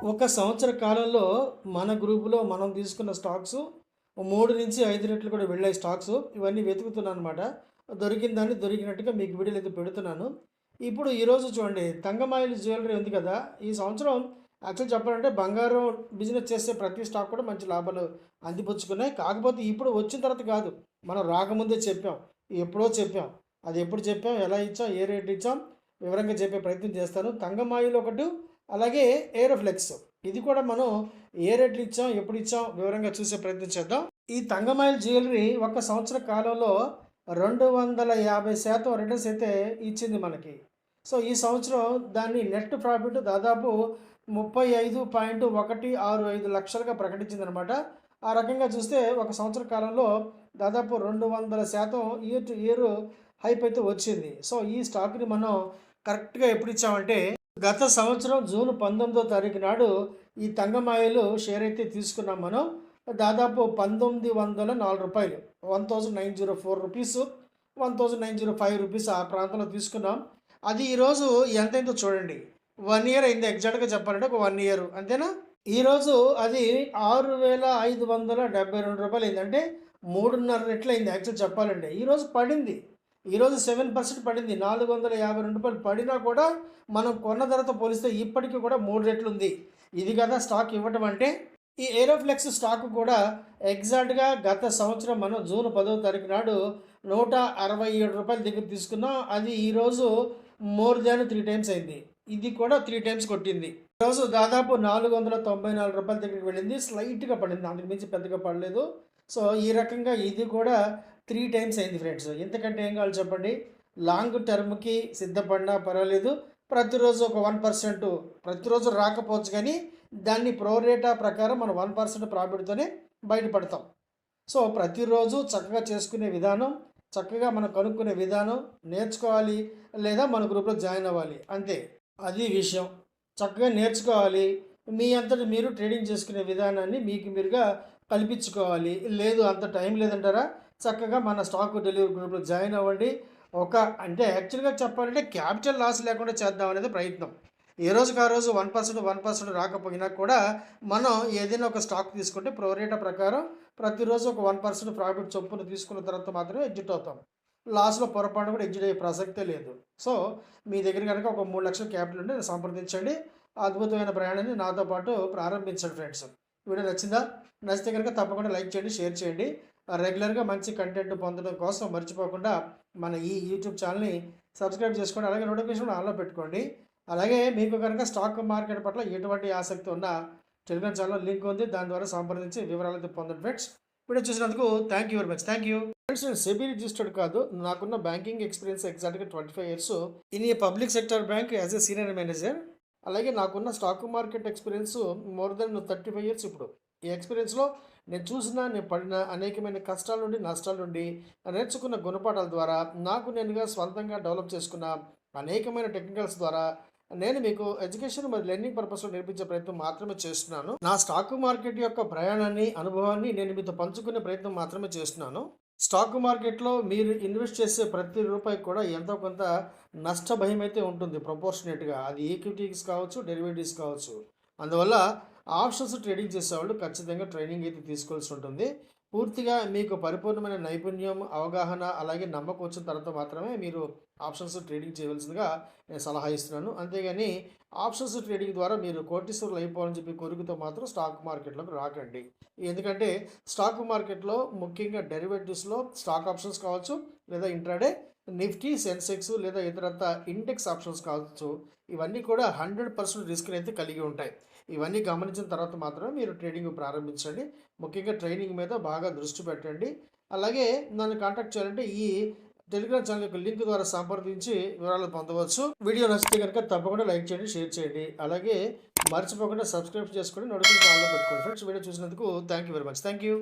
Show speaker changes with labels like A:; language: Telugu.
A: ఒక సంవత్సర కాలంలో మన గ్రూపులో మనం తీసుకున్న స్టాక్స్ 3-5 రెట్లు కూడా వెళ్ళాయి స్టాక్స్. ఇవన్నీ వెతుకుతున్నాను అనమాట. దొరికిన దాన్ని దొరికినట్టుగా మీకు వీడియోలు అయితే పెడుతున్నాను. ఇప్పుడు ఈరోజు చూడండి, తంగమాయిల్ జ్యువెలరీ ఉంది కదా! ఈ సంవత్సరం యాక్చువల్ చెప్పాలంటే బంగారం బిజినెస్ చేసే ప్రతి స్టాక్ కూడా మంచి లాభాలు అందిపుచ్చుకున్నాయి. కాకపోతే ఇప్పుడు వచ్చిన తర్వాత కాదు. మనం రాకముందే చెప్పాం. ఎప్పుడో చెప్పాం. అది ఎప్పుడు చెప్పాం, ఎలా ఇచ్చాం, ఏ రేట్ ఇచ్చాం వివరంగా చెప్పే ప్రయత్నం చేస్తాను. తంగమాయిల్ ఒకటి, అలాగే ఏరోఫ్లెక్స్ ఇది కూడా మనం ఏ రేట్లు ఇచ్చాం, ఎప్పుడు ఇచ్చాం వివరంగా చూసే ప్రయత్నం చేద్దాం. ఈ తంగమాయిల్ జ్యువెలరీ ఒక సంవత్సర కాలంలో 250% రిటర్న్స్ అయితే ఇచ్చింది మనకి. సో ఈ సంవత్సరం దాన్ని నెట్ ప్రాఫిట్ దాదాపు 35.165 లక్షలుగా ప్రకటించిందనమాట. ఆ రకంగా చూస్తే ఒక సంవత్సర కాలంలో దాదాపు 200% ఇయర్ టు ఇయర్ హైప్ అయితే వచ్చింది. సో ఈ స్టాక్ని మనం కరెక్ట్గా ఎప్పుడు ఇచ్చామంటే గత సంవత్సరం జూన్ 19వ తారీఖు నాడు ఈ తంగమాయిలు షేర్ అయితే తీసుకున్నాం మనం. దాదాపు రూ. 1904, 1904 రూపీస్, 1905 ఆ ప్రాంతంలో తీసుకున్నాం. అది ఈరోజు ఎంతైందో చూడండి. 1 ఇయర్ అయింది, ఎగ్జాక్ట్గా చెప్పాలంటే ఒక 1 ఇయర్ అంతేనా. ఈరోజు అది రూ. 6572 అయింది, అంటే 3.5 రెట్లు అయింది యాక్చువల్ చెప్పాలంటే. ఈరోజు పడింది, ఈరోజు 7% పడింది. రూ. 452 పడినా కూడా మనం కొన్న ధరతో పోలిస్తే ఇప్పటికీ కూడా 3 రెట్లు ఉంది. ఇది కదా స్టాక్ ఇవ్వటం అంటే. ఈ ఏరోఫ్లెక్స్ స్టాక్ కూడా ఎగ్జాక్ట్గా గత సంవత్సరం మనం జూన్ 10వ తారీఖు నాడు రూ. 167 దగ్గర తీసుకున్నాం. అది ఈరోజు మోర్ దాన్ 3 టైమ్స్ అయింది. ఇది కూడా 3 టైమ్స్ కొట్టింది. ఈరోజు దాదాపు రూ. 494 దగ్గరికి వెళ్ళింది. స్లైట్గా పడింది, అంతకు మించి పెద్దగా పడలేదు. సో ఈ రకంగా ఇది కూడా 3 టైమ్స్ అయింది ఫ్రెండ్స్. ఎంతకంటే ఏం కావాలి చెప్పండి. లాంగ్ టర్మ్కి సిద్ధపడినా పర్వాలేదు. ప్రతిరోజు ఒక 1%, ప్రతిరోజు రాకపోవచ్చు కానీ దాన్ని ప్రోరేటా ప్రకారం మనం 1% ప్రాఫిట్తోనే బయటపడతాం. సో ప్రతిరోజు చక్కగా చేసుకునే విధానం, చక్కగా మనం కనుక్కునే విధానం నేర్చుకోవాలి, లేదా మన గ్రూప్లో జాయిన్ అవ్వాలి అంతే. అది విషయం. చక్కగా నేర్చుకోవాలి. మీ అంతటి మీరు ట్రేడింగ్ చేసుకునే విధానాన్ని మీకు మీరుగా కల్పించుకోవాలి. లేదు అంత టైం లేదంటారా, చక్కగా మన స్టాక్ డెలివరీ గ్రూప్లో జాయిన్ అవ్వండి. అంటే యాక్చువల్గా చెప్పాలంటే క్యాపిటల్ లాస్ లేకుండా చేద్దాం అనేది ప్రయత్నం. ఏ రోజుకి ఆ రోజు 1% రాకపోయినా కూడా మనం ఏదైనా ఒక స్టాక్ తీసుకుంటే ప్రోరేటా ప్రకారం ప్రతిరోజు ఒక 1% ప్రాఫిట్ చొప్పున తీసుకున్న తర్వాత మాత్రమే ఎగ్జిట్ అవుతాం. లాస్లో పొరపాటు కూడా ఎగ్జిట్ అయ్యే ప్రసక్తే లేదు. సో మీ దగ్గర కనుక ఒక 3 లక్షల క్యాపిటల్ ఉంటే సంప్రదించండి. అద్భుతమైన ప్రయాణాన్ని నాతో పాటు ప్రారంభించండి ఫ్రెండ్స్. వీడియో నచ్చిందా? నచ్చితే కనుక తప్పకుండా లైక్ చేయండి, షేర్ చేయండి. రెగ్యులర్గా మంచి కంటెంట్ పొందడం కోసం మర్చిపోకుండా మన ఈ యూట్యూబ్ ఛానల్ని సబ్స్క్రైబ్ చేసుకోండి. అలాగే నోటిఫికేషన్ ఆన్లో పెట్టుకోండి. అలాగే మీకు కనుక స్టాక్ మార్కెట్ పట్ల ఎటువంటి ఆసక్తి ఉన్నా టెలిగ్రామ్ ఛానల్ లింక్ ఉంది, దాని ద్వారా సంప్రదించి వివరాలు అయితే పొందండి ఫ్రెండ్స్. వీడియో చూసినందుకు thank you very much. Thank you friends. నేను సెబీ రిజిస్టర్డ్ కాదు, నాకున్న బ్యాంకింగ్ ఎక్స్పీరియన్స్ ఎగ్జాక్ట్గా 25 years in a public sector bank as a senior manager. అలాగే నాకున్న stock market experience more than 35 years. ఇప్పుడు ఈ ఎక్స్పీరియన్స్లో నేను పడిన అనేకమైన కష్టాల నుండి, నష్టాల నుండి నేర్చుకున్న గుణపాఠాల ద్వారా నాకు నేనుగా స్వంతంగా డెవలప్ చేసుకున్న అనేకమైన టెక్నికల్స్ ద్వారా నేను మీకు ఎడ్యుకేషన్ మరియు లెర్నింగ్ పర్పస్లో నేర్పించే ప్రయత్నం మాత్రమే చేస్తున్నాను. నా స్టాక్ మార్కెట్ యొక్క ప్రయాణాన్ని, అనుభవాన్ని నేను మీతో పంచుకునే ప్రయత్నం మాత్రమే చేస్తున్నాను. స్టాక్ మార్కెట్లో మీరు ఇన్వెస్ట్ చేసే ప్రతి రూపాయి కూడా ఎంతో కొంత నష్ట భయం అయితే ఉంటుంది ప్రపోర్షనేట్గా. అది ఈక్విటీస్ కావచ్చు, డెరివేటివ్స్ కావచ్చు. అందువల్ల ఆప్షన్స్ ట్రేడింగ్ చేసేవాళ్ళు ఖచ్చితంగా ట్రైనింగ్ అయితే తీసుకోవాల్సి ఉంటుంది. పూర్తిగా మీకు పరిపూర్ణమైన నైపుణ్యం, అవగాహన, అలాగే నమ్మకం వచ్చిన తర్వాత మాత్రమే మీరు ఆప్షన్స్ ట్రేడింగ్ చేయవలసిందిగా నేను సలహా ఇస్తున్నాను. అంతేగాని ఆప్షన్స్ ట్రేడింగ్ ద్వారా మీరు కోటీశ్వరులు అయిపోవాలని చెప్పి కోరికతో మాత్రం స్టాక్ మార్కెట్లోకి రాకండి. ఎందుకంటే స్టాక్ మార్కెట్లో ముఖ్యంగా డెరివేటివ్స్లో స్టాక్ ఆప్షన్స్ కావచ్చు, లేదా ఇంట్రాడే నిఫ్టీ, సెన్సెక్స్, లేదా ఇతరత్ర ఇండెక్స్ ఆప్షన్స్ కావచ్చు, ఇవన్నీ కూడా 100% రిస్క్ని అయితే కలిగి ఉంటాయి. ఇవన్నీ గమనించిన తర్వాత మాత్రమే మీరు ట్రేడింగ్ ప్రారంభించండి. ముఖ్యంగా ట్రైనింగ్ మీద బాగా దృష్టి పెట్టండి. అలాగే నన్ను కాంటాక్ట్ చేయాలంటే ఈ టెలిగ్రామ్ ఛానల్ యొక్క లింక్ ద్వారా సంప్రదించి వివరాలు పొందవచ్చు. వీడియో నచ్చితే కనుక తప్పకుండా లైక్ చేయండి, షేర్ చేయండి. అలాగే మర్చిపోకుండా సబ్స్క్రైబ్ చేసుకొని నోటిఫికేషన్ ఆన్లో పెట్టుకోండి ఫ్రెండ్స్. వీడియో చూసినందుకు thank you very much. Thank you.